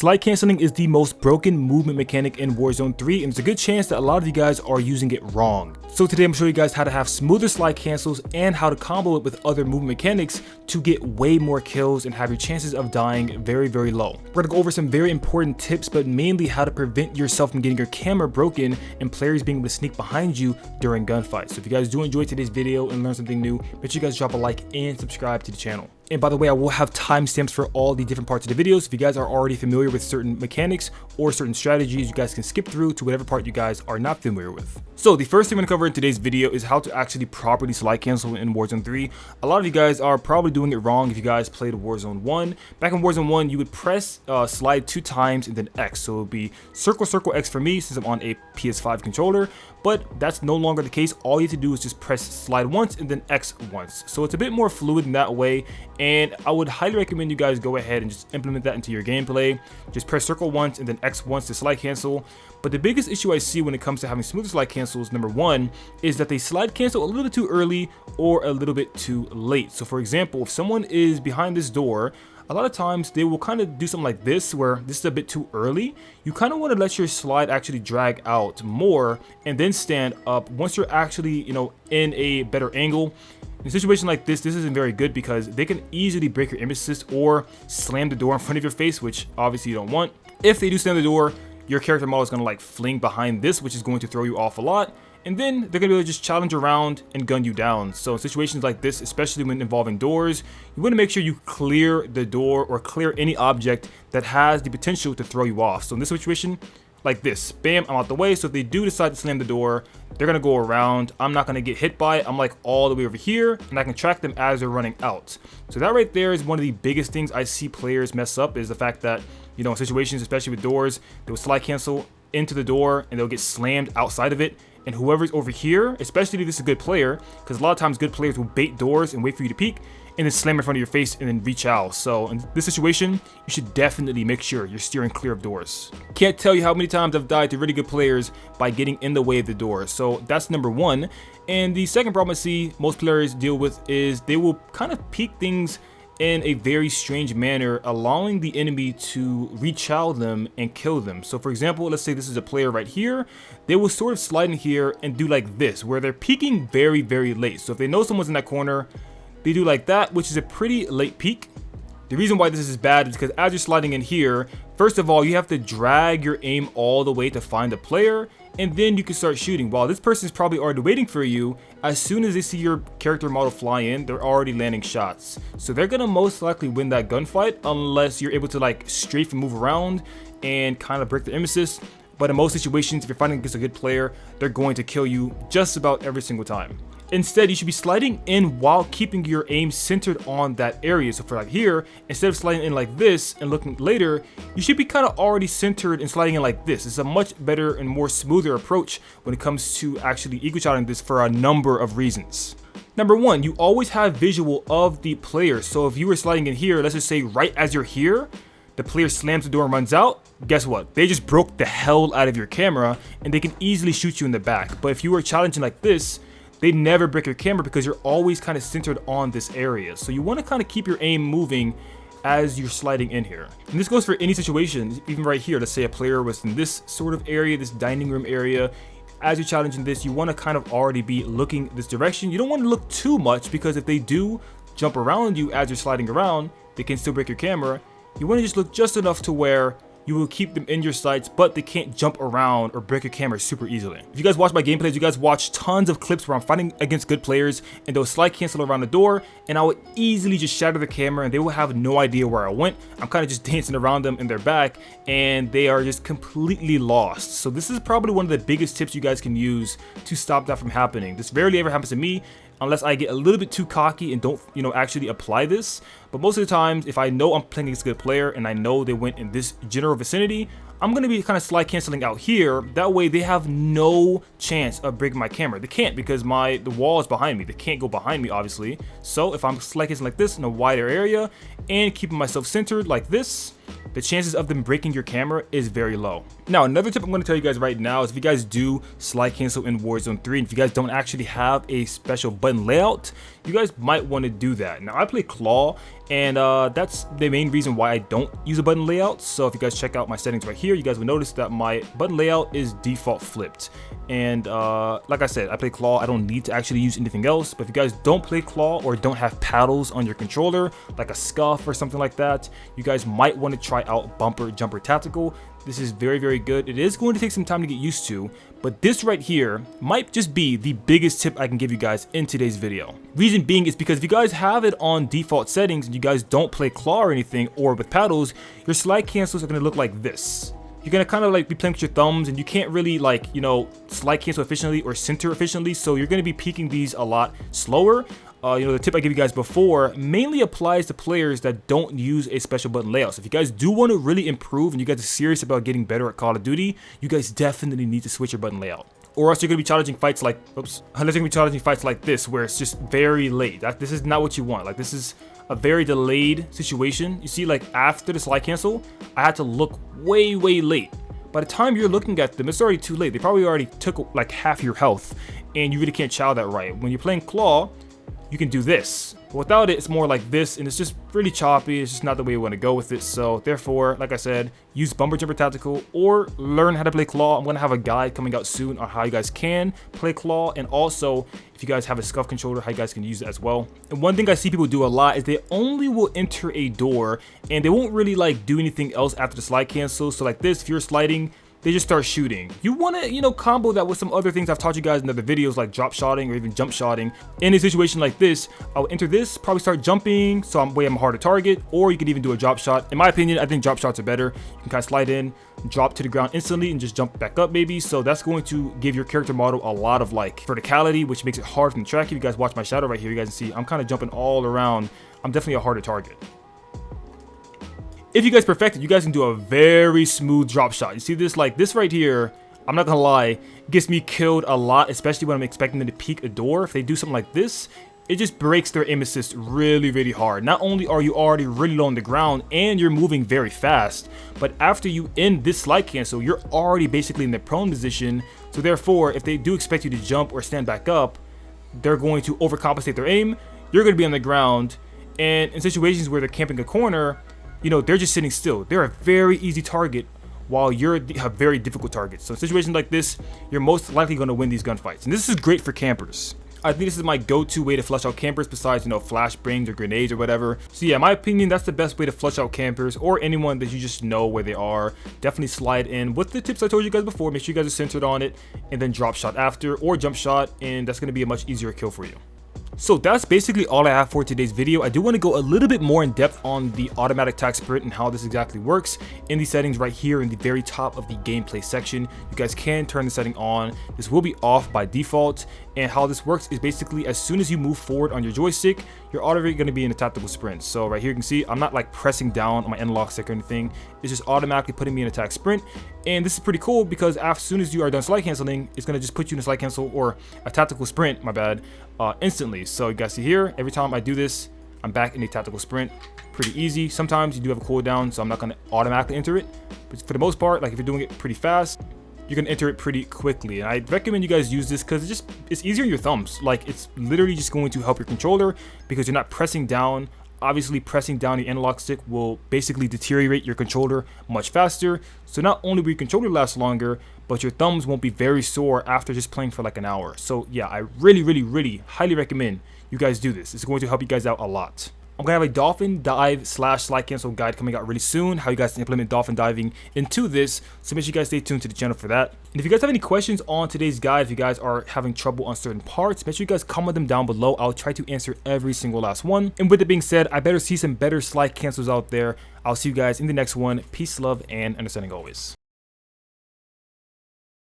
Slide canceling is the most broken movement mechanic in Warzone 3, and there's a good chance that a lot of you guys are using it wrong. So today I'm going to show you guys how to have smoother slide cancels and how to combo it with other movement mechanics to get way more kills and have your chances of dying very, very low. We're going to go over some very important tips, but mainly how to prevent yourself from getting your camera broken and players being able to sneak behind you during gunfights. So if you guys do enjoy today's video and learn something new, make sure you guys drop a like and subscribe to the channel. And by the way, I will have timestamps for all the different parts of the videos. If you guys are already familiar with certain mechanics or certain strategies, you guys can skip through to whatever part you guys are not familiar with. So the first thing I'm going to cover in today's video is how to actually properly slide cancel in Warzone 3. A lot of you guys are probably doing it wrong if you guys played Warzone 1. Back in Warzone 1, you would press slide 2 times and then X. So it would be circle, circle, X for me since I'm on a PS5 controller. But that's no longer the case. All you have to do is just press slide once and then X once. So it's a bit more fluid in that way. And I would highly recommend you guys go ahead and just implement that into your gameplay. Just press circle once and then X once to slide cancel. But the biggest issue I see when it comes to having smooth slide cancels, number one, is that they slide cancel a little bit too early or a little bit too late. So for example, if someone is behind this door, a lot of times they will kind of do something like this where this is a bit too early. You kind of want to let your slide actually drag out more and then stand up once you're actually, in a better angle. In a situation like this isn't very good because they can easily break your image assist or slam the door in front of your face, which obviously you don't want. If they do slam the door, your character model is going to like fling behind this, which is going to throw you off a lot. And then they're going to be able to just challenge around and gun you down. So in situations like this, especially when involving doors, you want to make sure you clear the door or clear any object that has the potential to throw you off. So in this situation, like this, bam, I'm out the way. So if they do decide to slam the door, they're going to go around. I'm not going to get hit by it. I'm like all the way over here and I can track them as they're running out. So that right there is one of the biggest things I see players mess up, is the fact that, in situations, especially with doors, they will slide cancel into the door and they'll get slammed outside of it. And whoever's over here, especially if this is a good player, because a lot of times good players will bait doors and wait for you to peek and then slam in front of your face and then reach out. So in this situation, you should definitely make sure you're steering clear of doors. Can't tell you how many times I've died to really good players by getting in the way of the door. So that's number one. And the second problem I see most players deal with is they will kind of peek things in a very strange manner, allowing the enemy to rechow them and kill them. So for example, let's say this is a player right here. They will sort of slide in here and do like this, where they're peeking very, very late. So if they know someone's in that corner, they do like that, which is a pretty late peek. The reason why this is bad is because as you're sliding in here, first of all, you have to drag your aim all the way to find the player, and then you can start shooting. While this person is probably already waiting for you, as soon as they see your character model fly in, they're already landing shots. So they're gonna most likely win that gunfight unless you're able to like strafe and move around and kind of break the aim assist. But in most situations, if you're fighting against a good player, they're going to kill you just about every single time. Instead, you should be sliding in while keeping your aim centered on that area. So for like here, instead of sliding in like this and looking later, you should be kind of already centered and sliding in like this. It's a much better and more smoother approach when it comes to actually equal shotting this for a number of reasons. Number one, you always have visual of the player. So if you were sliding in here, let's just say right as you're here, the player slams the door and runs out, guess what? They just broke the hell out of your camera and they can easily shoot you in the back. But if you were challenging like this, they never break your camera because you're always kind of centered on this area. So you want to kind of keep your aim moving as you're sliding in here. And this goes for any situation, even right here. Let's say a player was in this sort of area, this dining room area. As you're challenging this, you want to kind of already be looking this direction. You don't want to look too much because if they do jump around you as you're sliding around, they can still break your camera. You want to just look just enough to where you will keep them in your sights, but they can't jump around or break your camera super easily. If you guys watch my gameplays, you guys watch tons of clips where I'm fighting against good players and they'll slide cancel around the door and I will easily just shatter the camera and they will have no idea where I went. I'm kind of just dancing around them in their back and they are just completely lost. So this is probably one of the biggest tips you guys can use to stop that from happening. This rarely ever happens to me unless I get a little bit too cocky and don't, actually apply this. But most of the times, if I know I'm playing against a good player and I know they went in this general vicinity, I'm going to be kind of slide canceling out here. That way they have no chance of breaking my camera. They can't because the wall is behind me. They can't go behind me, obviously. So if I'm slide canceling like this in a wider area and keeping myself centered like this, the chances of them breaking your camera is very low. Now, another tip I'm going to tell you guys right now is if you guys do slide cancel in Warzone 3, and if you guys don't actually have a special button layout, you guys might want to do that. Now, I play Claw, And that's the main reason why I don't use a button layout. So if you guys check out my settings right here, you guys will notice that my button layout is default flipped. And like I said, I play claw. I don't need to actually use anything else. But if you guys don't play claw or don't have paddles on your controller, like a scuff or something like that, you guys might want to try out bumper jumper tactical. This is very, very good. It is going to take some time to get used to, but this right here might just be the biggest tip I can give you guys in today's video. Reason being is because if you guys have it on default settings and you guys don't play claw or anything or with paddles, your slide cancels are going to look like this. You're going to kind of like be playing with your thumbs and you can't really like, you know, slide cancel efficiently or center efficiently. So you're going to be peaking these a lot slower. You know, the tip I gave you guys before mainly applies to players that don't use a special button layout. So if you guys do want to really improve and you guys are serious about getting better at Call of Duty, you guys definitely need to switch your button layout. Or else you're going to be challenging fights like, unless you're going to be challenging fights like this, where it's just very late. This is not what you want. Like, this is a very delayed situation. You see, like, after the slide cancel, I had to look way, way late. By the time you're looking at them, it's already too late. They probably already took, like, half your health, and you really can't chow that right. When you're playing claw, you can do this. But without it, it's more like this, and it's just really choppy. It's just not the way we want to go with it. So therefore, like I said, use bumper jumper tactical or learn how to play claw. I'm going to have a guide coming out soon on how you guys can play claw, and also if you guys have a scuff controller, how you guys can use it as well. And one thing I see people do a lot is they only will enter a door and they won't really like do anything else after the slide cancel. So like this, if you're sliding, they just start shooting. You want to, you know, combo that with some other things I've taught you guys in other videos, like drop shotting or even jump shotting. In a situation like this, I'll enter this, probably start jumping, so I'm hard to target, or you can even do a drop shot. In my opinion, I think drop shots are better. You can kind of slide in, drop to the ground instantly, and just jump back up maybe. So that's going to give your character model a lot of like verticality, which makes it hard from the track. If you guys watch my shadow right here, you guys can see I'm kind of jumping all around. I'm definitely a harder target. If you guys perfect it, you guys can do a very smooth drop shot. You see this, like this right here, I'm not gonna lie, gets me killed a lot, especially when I'm expecting them to peek a door. If they do something like this, it just breaks their aim assist really, really hard. Not only are you already really low on the ground and you're moving very fast, but after you end this slide cancel, you're already basically in the prone position. So therefore, if they do expect you to jump or stand back up, they're going to overcompensate their aim. You're gonna be on the ground, and in situations where they're camping a corner, you know, they're just sitting still. They're a very easy target while you're a very difficult target. So in situations like this, you're most likely going to win these gunfights. And this is great for campers. I think this is my go-to way to flush out campers besides, you know, flashbangs or grenades or whatever. So yeah, in my opinion, that's the best way to flush out campers or anyone that you just know where they are. Definitely slide in with the tips I told you guys before. Make sure you guys are centered on it, and then drop shot after or jump shot, and that's going to be a much easier kill for you. So that's basically all I have for today's video. I do want to go a little bit more in depth on the automatic tac sprint and how this exactly works in the settings right here in the very top of the gameplay section. You guys can turn the setting on. This will be off by default, and how this works is basically as soon as you move forward on your joystick, you're already going to be in a tactical sprint. So right here you can see I'm not like pressing down on my analog stick or anything. It's just automatically putting me in a tac sprint, and this is pretty cool because as soon as you are done slide canceling, it's going to just put you in a slide cancel or a tactical sprint, my bad, instantly. So you guys see here, every time I do this, I'm back in a tactical sprint. Pretty easy. Sometimes you do have a cooldown, so I'm not going to automatically enter it, but for the most part, like if you're doing it pretty fast, you're gonna enter it pretty quickly. And I recommend you guys use this because it's easier on your thumbs. Like it's literally just going to help your controller because you're not pressing down. Obviously, pressing down the analog stick will basically deteriorate your controller much faster. So not only will your controller last longer, but your thumbs won't be very sore after just playing for like an hour. So yeah, I really highly recommend you guys do this. It's going to help you guys out a lot. I'm going to have a dolphin dive / slide cancel guide coming out really soon, how you guys can implement dolphin diving into this. So make sure you guys stay tuned to the channel for that. And if you guys have any questions on today's guide, if you guys are having trouble on certain parts, make sure you guys comment them down below. I'll try to answer every single last one. And with it being said, I better see some better slide cancels out there. I'll see you guys in the next one. Peace, love, and understanding always.